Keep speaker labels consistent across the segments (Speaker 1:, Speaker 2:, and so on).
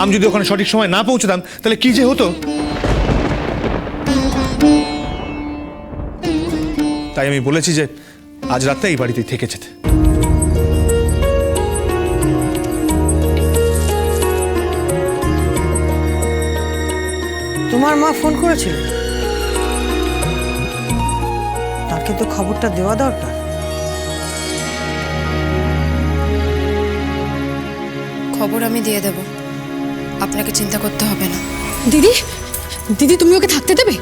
Speaker 1: আমি যদি ওখানে সঠিক সময় না পৌঁছতাম তাহলে কি যে হতো। তাই আমি বলেছি যে আজ রাতে এই বাড়িতেই থেকে যেতে।
Speaker 2: তোমার মা ফোন করেছিল, তাকে তো খবরটা দেওয়া দরকার।
Speaker 3: খবর আমি দিয়ে দেব, আপনাকে চিন্তা করতে হবে না।
Speaker 4: দিদি, দিদি তুমি ওকে থাকতে দেবে?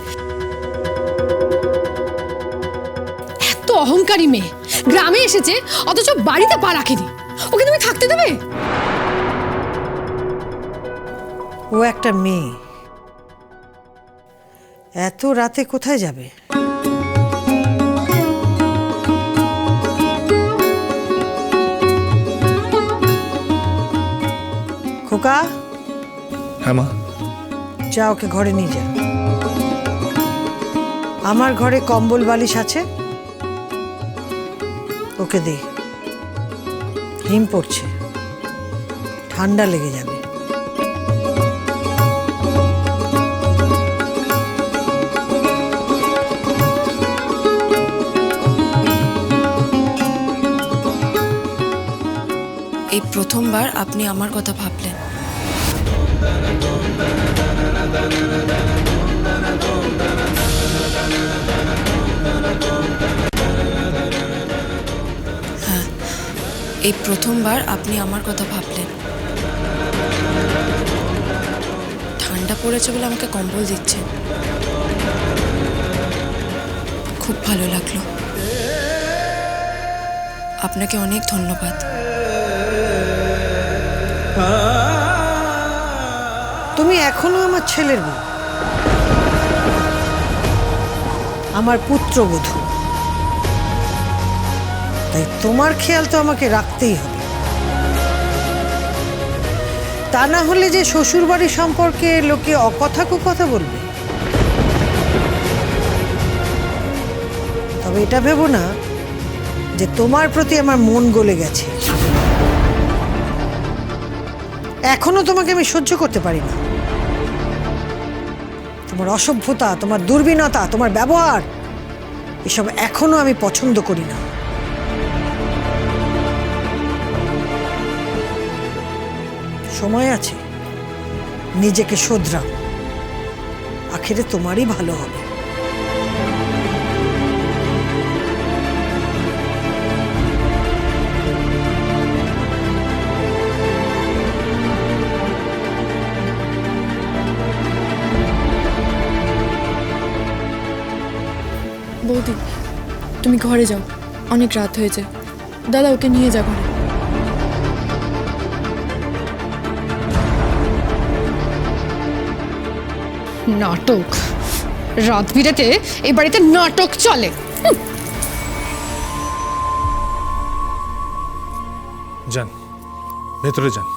Speaker 4: এত অহংকারী মেয়ে, গ্রামে এসেছে অথচ বাড়িতে পা রাখেনি, ওকে তুমি থাকতে দেবে?
Speaker 2: ও একটা মেয়ে, এত রাতে কোথায় যাবে? খোকা,
Speaker 1: হ্যাঁ মা।
Speaker 2: যা ওকে ঘরে নিয়ে যা। আমার ঘরে কম্বল বালিশ আছে, ওকে দে। হিম পড়ছে, ঠান্ডা লেগে যাবে।
Speaker 3: এই প্রথমবার আপনি আমার কথা ভাবলেন। হ্যাঁ, এই প্রথমবার আপনি আমার কথা ভাবলেন। ঠান্ডা পড়েছে বলে আমাকে কম্বল দিচ্ছেন, খুব ভালো লাগলো। আপনাকে অনেক ধন্যবাদ।
Speaker 2: তুমি এখনো আমার ছেলের বউ, আমার পুত্রবধূ, তাই তোমার খেয়াল তো আমাকে রাখতেই হবে। তা না হলে যে শ্বশুরবাড়ি সম্পর্কে লোকে অকথা কুকথা বলবে। তবে এটা ভেবো না যে তোমার প্রতি আমার মন গলে গেছে। এখনো তোমাকে আমি সহ্য করতে পারি না। তোমার অসভ্যতা, তোমার দুর্বিনতা, তোমার ব্যবহার, এসব এখনো আমি পছন্দ করি না। সময় আছে, নিজেকে শোধরাও, আখেরে তোমারই ভালো হবে।
Speaker 5: বৌদি, তুমি ঘরে যাও, অনেক রাত হয়েছে। দাদা ওকে নিয়ে যা ঘরে।
Speaker 4: নাটক, রাত বিরেতে এই বাড়িতে নাটক চলে।
Speaker 1: যান, ভেতরে যান।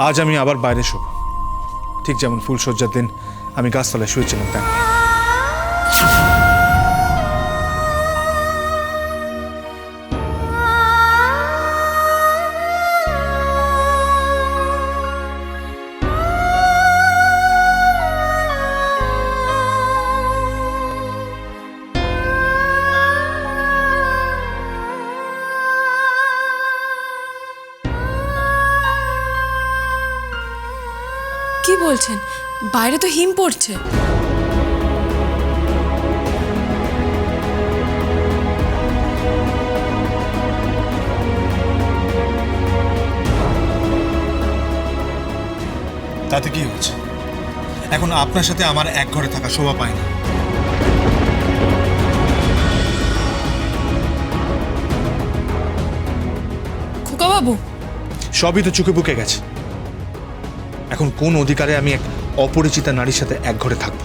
Speaker 1: আজ আমি আবার বাইরে শোব, ঠিক যেমন ফুলসজ্জার দিন আমি গাছতলায় শুয়েছিলাম তেমন।
Speaker 3: কি বলছেন? বাইরে তো হিম পড়ছে।
Speaker 1: তাতে কি হচ্ছে? এখন আপনার সাথে আমার এক ঘরে থাকা শোভা পায় না।
Speaker 3: খোকা বাবু,
Speaker 1: সবই তো চোখে বুকে গেছে। এখন কোন অধিকারে আমি এক অপরিচিতা নারীর সাথে এক ঘরে থাকব?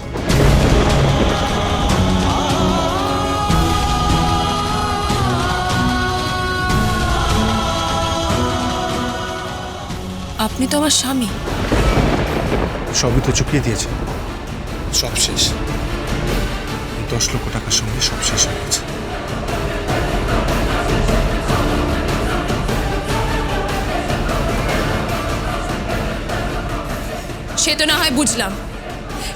Speaker 3: আপনি তো আমার স্বামী।
Speaker 1: সবই তো চুকিয়ে দিয়েছে, সব শেষ। 10 লক্ষ টাকার সঙ্গে সব শেষ হয়ে গেছে।
Speaker 3: সে তো না হয় বুঝলাম,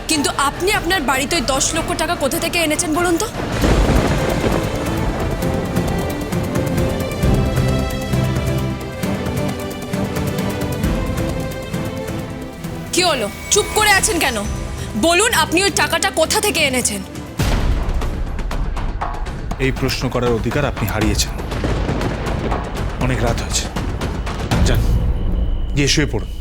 Speaker 3: কিন্তু আপনি আপনার বাড়িতে ওই 10 লক্ষ টাকা কোথা থেকে এনেছেন বলুন তো? কি হলো, চুপ করে আছেন কেন? বলুন আপনি ওই টাকাটা কোথা থেকে এনেছেন।
Speaker 1: এই প্রশ্ন করার অধিকার আপনি হারিয়েছেন। অনেক রাত হয়েছে, যান গিয়ে শুয়ে পড়ুন।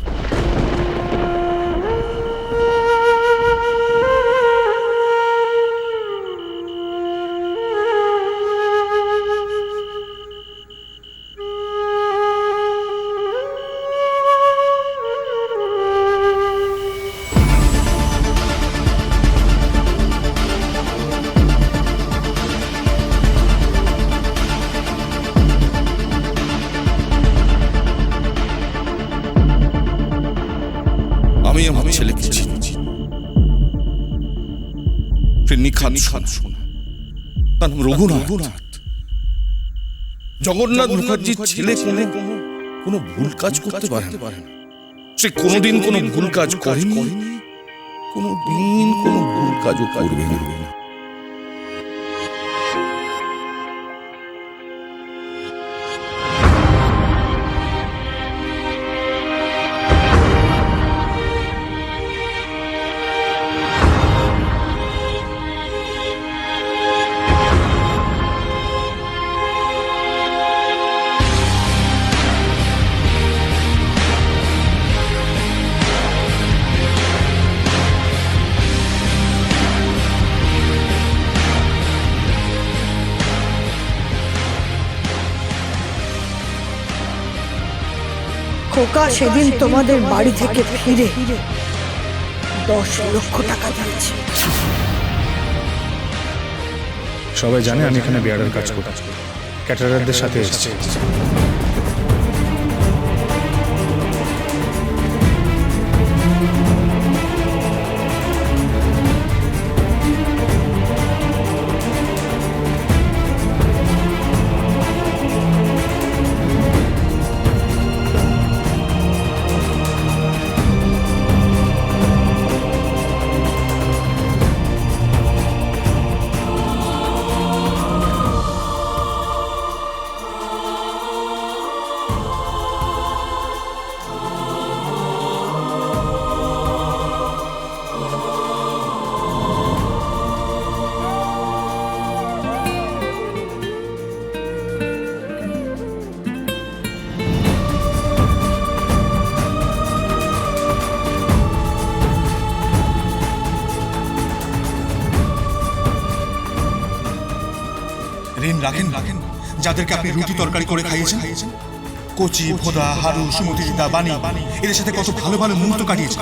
Speaker 6: আমি আমার ছেলেকে চিনি। নিখাত সোনা, তার নাম রঘুনাথ। জগন্নাথ মুখার্জির ছেলে কোনো ভুল কাজ করতে পারে না। সে কোনোদিন কোনো ভুল কাজ করেনি, কোনোদিন কোনো ভুল কাজও করবে না।
Speaker 2: খোকা সেদিন তোমাদের বাড়ি থেকে ফিরে 10 লক্ষ টাকা দিয়েছে।
Speaker 1: সবাই জানে আমি এখানে বিয়ারের কাজ করি, ক্যাটারারদের সাথে এসেছি। ঋণ রাখেন যাদেরকে আপনি রুটি তরকারি করে খাইয়েছেন। কোচি, ভোদা, হারু, সুমতি, দিদা, বাণী, এদের সাথে কত ভালো ভালো মুহূর্ত কাটিয়েছেন।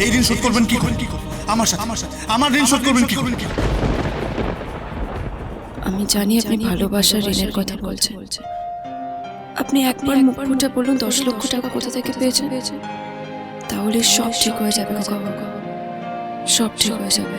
Speaker 1: এই ঋণ শোধ করবেন কি করে? আমার সাথে আমার ঋণ শোধ করবেন কি করে?
Speaker 3: আমি জানি আপনি ভালোবাসার ঋণের কথা বলছেন। আপনি একবার মুখ ফুটে বলুন 10 লক্ষ টাকা কোথা থেকে পেয়েছেন, তাহলে সব ঠিক হয়ে যাবে। সব ঠিক হয়ে যাবে।